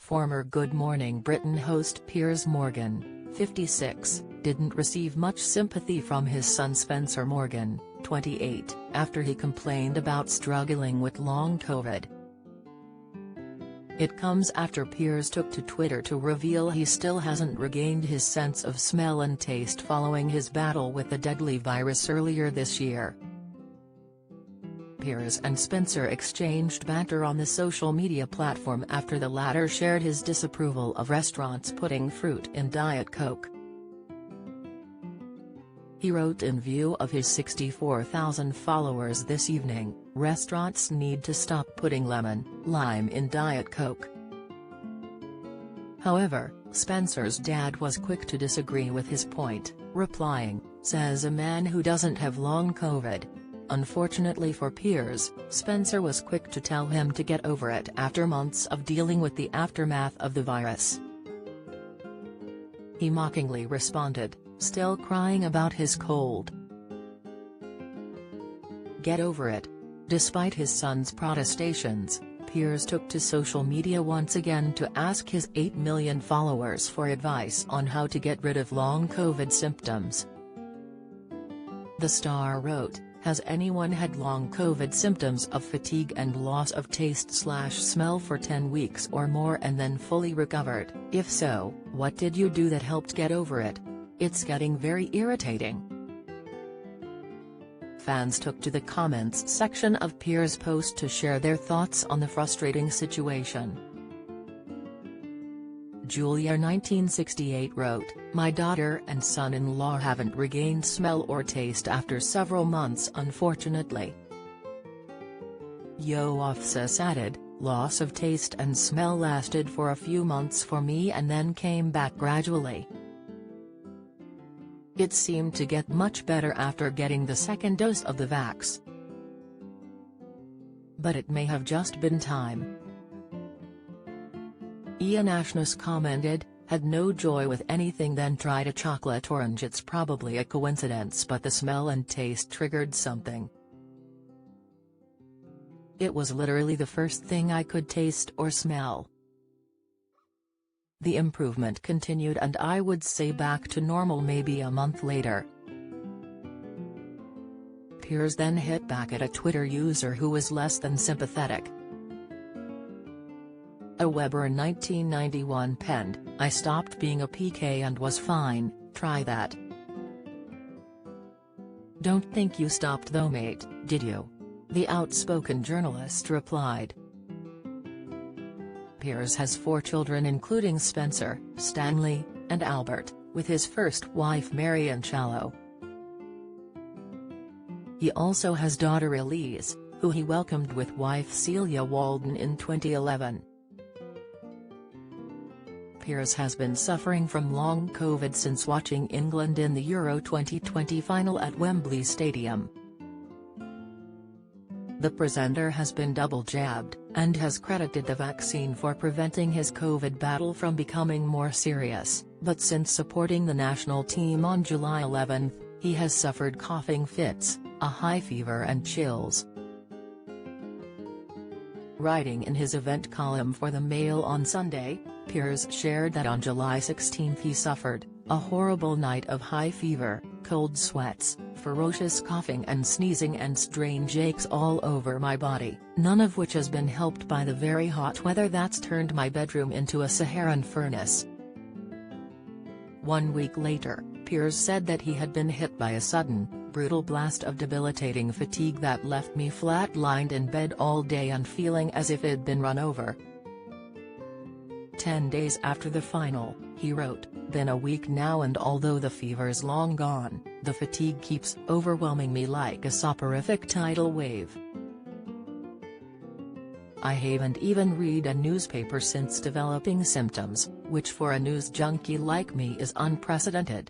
Former Good Morning Britain host Piers Morgan, 56, didn't receive much sympathy from his son Spencer Morgan, 28, after he complained about struggling with long COVID. It comes after Piers took to Twitter to reveal he still hasn't regained his sense of smell and taste following his battle with the deadly virus earlier this year. Piers and Spencer exchanged banter on the social media platform after the latter shared his disapproval of restaurants putting fruit in Diet Coke. He wrote, in view of his 64,000 followers this evening, restaurants need to stop putting lemon, lime in Diet Coke. However, Spencer's dad was quick to disagree with his point, replying, "Says a man who doesn't have long COVID." Unfortunately for Piers, Spencer was quick to tell him to get over it after months of dealing with the aftermath of the virus. He mockingly responded, still crying about his cold. Get over it. Despite his son's protestations, Piers took to social media once again to ask his 8 million followers for advice on how to get rid of long COVID symptoms. The star wrote, "Has anyone had long COVID symptoms of fatigue and loss of taste/smell for 10 weeks or more and then fully recovered? If so, what did you do that helped get over it? It's getting very irritating." Fans took to the comments section of Piers' post to share their thoughts on the frustrating situation. Julia 1968 wrote, "My daughter and son-in-law haven't regained smell or taste after several months unfortunately." Yoafsis added, "Loss of taste and smell lasted for a few months for me and then came back gradually. It seemed to get much better after getting the second dose of the vax. But it may have just been time." Ian Ashness commented, "Had no joy with anything then tried a chocolate orange. It's probably a coincidence but the smell and taste triggered something. It was literally the first thing I could taste or smell. The improvement continued and I would say back to normal maybe a month later." Piers then hit back at a Twitter user who was less than sympathetic. A Weber in 1991 penned, "I stopped being a PK and was fine, try that." "Don't think you stopped though mate, did you?" the outspoken journalist replied. Piers has 4 children including Spencer, Stanley, and Albert, with his first wife Marian Shallow. He also has daughter Elise, who he welcomed with wife Celia Walden in 2011. Piers has been suffering from long COVID since watching England in the Euro 2020 final at Wembley Stadium. The presenter has been double jabbed, and has credited the vaccine for preventing his COVID battle from becoming more serious, but since supporting the national team on July 11, he has suffered coughing fits, a high fever and chills. Writing in his event column for the Mail on Sunday, Piers shared that on July 16 he suffered a horrible night of high fever, cold sweats, ferocious coughing and sneezing and strange aches all over my body, none of which has been helped by the very hot weather that's turned my bedroom into a Saharan furnace." 1 week later, Piers said that he had been hit by a sudden, brutal blast of debilitating fatigue that left me flat-lined in bed all day and feeling as if it'd been run over. 10 days after the final, he wrote, "Been a week now and although the fever's long gone, the fatigue keeps overwhelming me like a soporific tidal wave. I haven't even read a newspaper since developing symptoms, which for a news junkie like me is unprecedented."